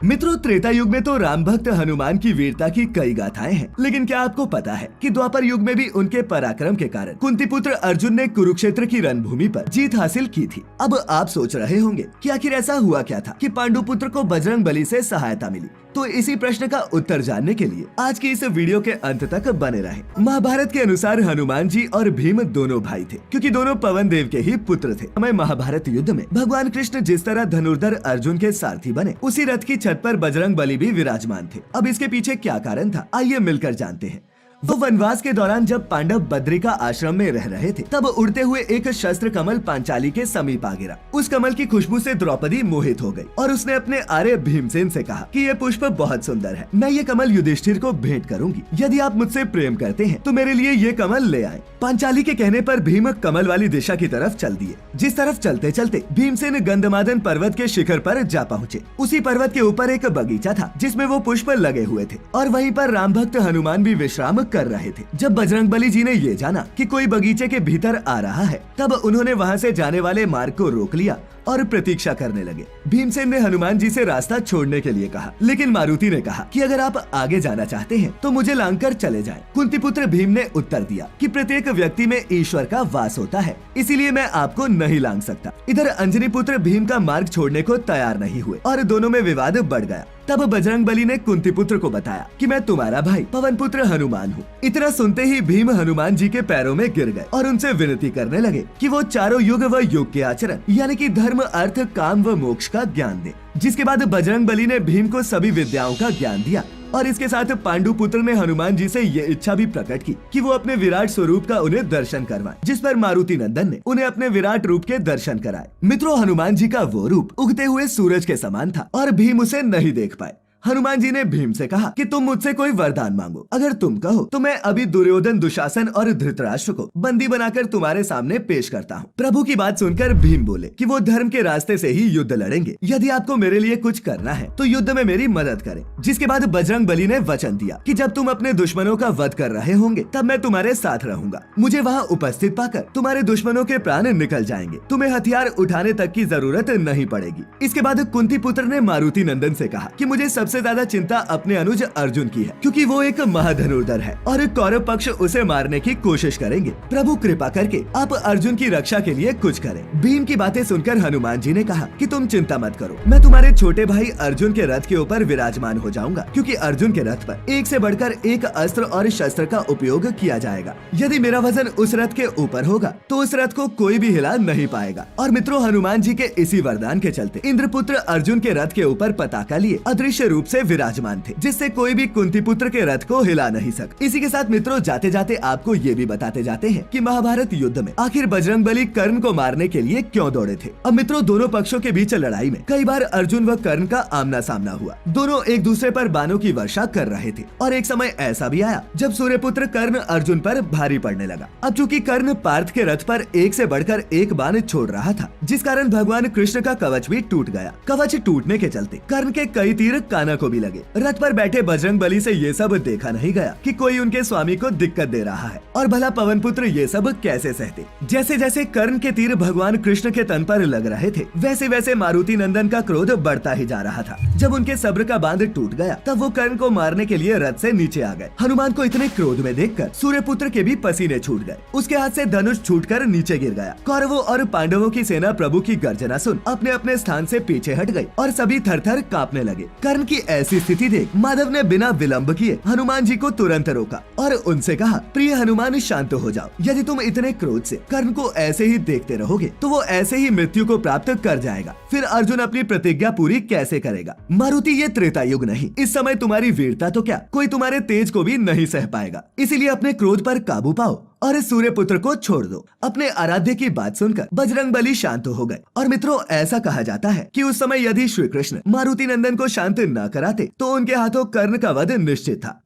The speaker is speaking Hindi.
मित्रों, त्रेता युग में तो राम भक्त हनुमान की वीरता की कई गाथाएं हैं, लेकिन क्या आपको पता है कि द्वापर युग में भी उनके पराक्रम के कारण कुंती पुत्र अर्जुन ने कुरुक्षेत्र की रणभूमि पर जीत हासिल की थी। अब आप सोच रहे होंगे कि आखिर ऐसा हुआ क्या था कि पांडु पुत्र को बजरंग बली से सहायता मिली। तो इसी प्रश्न का उत्तर जानने के लिए आज की इस वीडियो के अंत तक बने रहें। महाभारत के अनुसार हनुमान जी और भीम दोनों भाई थे, क्योंकि दोनों पवन देव के ही पुत्र थे। हमें महाभारत युद्ध में भगवान कृष्ण जिस तरह धनुर्धर अर्जुन के सारथी बने, उसी रथ की छत पर बजरंग बली भी विराजमान थे। अब इसके पीछे क्या कारण था, आइए मिलकर जानते हैं। वो वनवास के दौरान जब पांडव बद्रिका आश्रम में रह रहे थे, तब उड़ते हुए एक शस्त्र कमल पांचाली के समीप आ गिरा। उस कमल की खुशबू से द्रौपदी मोहित हो गई और उसने अपने आर्य भीमसेन से कहा कि ये पुष्प बहुत सुंदर है, मैं ये कमल युधिष्ठिर को भेंट करूंगी। यदि आप मुझसे प्रेम करते हैं तो मेरे लिए ये कमल ले आए। पांचाली के कहने पर भीम कमल वाली दिशा की तरफ चल दिए। जिस तरफ चलते चलते भीमसेन गंधमादन पर्वत के शिखर पर जा पहुँचे। उसी पर्वत के ऊपर एक बगीचा था जिसमें वो पुष्प लगे हुए थे और वहीं पर राम भक्त हनुमान भी विश्राम कर रहे थे। जब बजरंगबली जी ने ये जाना कि कोई बगीचे के भीतर आ रहा है, तब उन्होंने वहाँ से जाने वाले मार्ग को रोक लिया और प्रतीक्षा करने लगे। भीमसेन ने हनुमान जी से रास्ता छोड़ने के लिए कहा, लेकिन मारुति ने कहा कि अगर आप आगे जाना चाहते हैं तो मुझे लांघकर चले जाएं। कुंती पुत्र भीम ने उत्तर दिया कि प्रत्येक व्यक्ति में ईश्वर का वास होता है, इसीलिए मैं आपको नहीं लांघ सकता। इधर अंजनी पुत्र भीम का मार्ग छोड़ने को तैयार नहीं हुए और दोनों में विवाद बढ़ गया। तब बजरंगबली ने कुंती पुत्र को बताया कि मैं तुम्हारा भाई पवन पुत्र हनुमान हूँ। इतना सुनते ही भीम हनुमान जी के पैरों में गिर गए और उनसे विनती करने लगे कि वो चारों युग व युग के आचरण यानी कि धर्म, अर्थ, काम व मोक्ष का ज्ञान दे। जिसके बाद बजरंगबली ने भीम को सभी विद्याओं का ज्ञान दिया और इसके साथ पांडु पुत्र ने हनुमान जी से ये इच्छा भी प्रकट की कि वो अपने विराट स्वरूप का उन्हें दर्शन करवाएं, जिस पर मारुति नंदन ने उन्हें अपने विराट रूप के दर्शन कराए। मित्रों, हनुमान जी का वो रूप उगते हुए सूरज के समान था और भीम उसे नहीं देख पाए। हनुमान जी ने भीम से कहा कि तुम मुझसे कोई वरदान मांगो, अगर तुम कहो तो मैं अभी दुर्योधन, दुशासन और धृतराष्ट्र को बंदी बनाकर तुम्हारे सामने पेश करता हूँ। प्रभु की बात सुनकर भीम बोले कि वो धर्म के रास्ते से ही युद्ध लड़ेंगे। यदि आपको मेरे लिए कुछ करना है तो युद्ध में मेरी मदद करें। जिसके बाद बजरंगबली ने वचन दिया कि जब तुम अपने दुश्मनों का वध कर रहे होंगे तब मैं तुम्हारे साथ रहूंगा। मुझे वहाँ उपस्थित पाकर तुम्हारे दुश्मनों के प्राण निकल जाएंगे, तुम्हें हथियार उठाने तक की जरूरत नहीं पड़ेगी। इसके बाद कुंती पुत्र ने मारुति नंदन से कहा कि मुझे सबसे ज्यादा चिंता अपने अनुज अर्जुन की है, क्योंकि वो एक महाधनुर्धर है और कौरव पक्ष उसे मारने की कोशिश करेंगे। प्रभु कृपा करके आप अर्जुन की रक्षा के लिए कुछ करें। भीम की बातें सुनकर हनुमान जी ने कहा कि तुम चिंता मत करो, मैं तुम्हारे छोटे भाई अर्जुन के रथ के ऊपर विराजमान हो जाऊंगा, क्योंकि अर्जुन के रथ पर एक से बढ़कर एक अस्त्र और शस्त्र का उपयोग किया जाएगा। यदि मेरा वजन उस रथ के ऊपर होगा तो उस रथ को कोई भी हिला नहीं पाएगा। और मित्रों, हनुमान जी के इसी वरदान के चलते इंद्रपुत्र अर्जुन के रथ के ऊपर पताका लिए अदृश्य रूप से विराजमान थे, जिससे कोई भी कुंती पुत्र के रथ को हिला नहीं सका। इसी के साथ मित्रों, जाते जाते आपको ये भी बताते जाते हैं कि महाभारत युद्ध में आखिर बजरंगबली कर्ण को मारने के लिए क्यों दौड़े थे। अब मित्रों, दोनों पक्षों के बीच लड़ाई में कई बार अर्जुन व कर्ण का आमना सामना हुआ। दोनों एक दूसरे पर बाणों की वर्षा कर रहे थे और एक समय ऐसा भी आया जब सूर्यपुत्र कर्ण अर्जुन पर भारी पड़ने लगा। अब चूंकि कर्ण पार्थ के रथ पर एक से बढ़कर एक बाण छोड़ रहा था, जिस कारण भगवान कृष्ण का कवच भी टूट गया। कवच टूटने के चलते कर्ण के कई तीर काना को भी लगे। रथ पर बैठे बजरंगबली से ये सब देखा नहीं गया कि कोई उनके स्वामी को दिक्कत दे रहा है, और भला पवन पुत्र ये सब कैसे सहते। जैसे जैसे कर्ण के तीर भगवान कृष्ण के तन पर लग रहे थे, वैसे वैसे मारुति नंदन का क्रोध बढ़ता ही जा रहा था। जब उनके सब्र का बांध टूट गया, तब वो कर्ण को मारने के लिए रथ से नीचे आ गए। हनुमान को इतने क्रोध में देखकर सूर्यपुत्र के भी पसीने छूट गए। उसके हाथ से धनुष छूटकर नीचे गिर गया। कौरवों और पांडवों की सेना प्रभु की गर्जना सुन अपने अपने स्थान से पीछे हट गई और सभी थर-थर कांपने लगे। कर्ण की ऐसी स्थिति देख माधव ने बिना विलंब किए हनुमान जी को तुरंत रोका और उनसे कहा, प्रिय हनुमान, शांत हो जाओ। यदि तुम इतने क्रोध से कर्ण को ऐसे ही देखते रहोगे तो वो ऐसे ही मृत्यु को प्राप्त कर जाएगा। फिर अर्जुन अपनी प्रतिज्ञा पूरी कैसे करेगा। मारुति, ये त्रेता युग नहीं, इस समय तुम्हारी वीरता तो क्या, कोई तुम्हारे तेज को भी नहीं सह पाएगा। इसीलिए अपने क्रोध पर काबू पाओ और इस सूर्यपुत्र को छोड़ दो। अपने आराध्य की बात सुनकर बजरंगबली शांत हो गए। और मित्रों, ऐसा कहा जाता है कि उस समय यदि श्री कृष्ण मारुति नंदन को शांत न कराते तो उनके हाथों कर्ण का वध निश्चित था।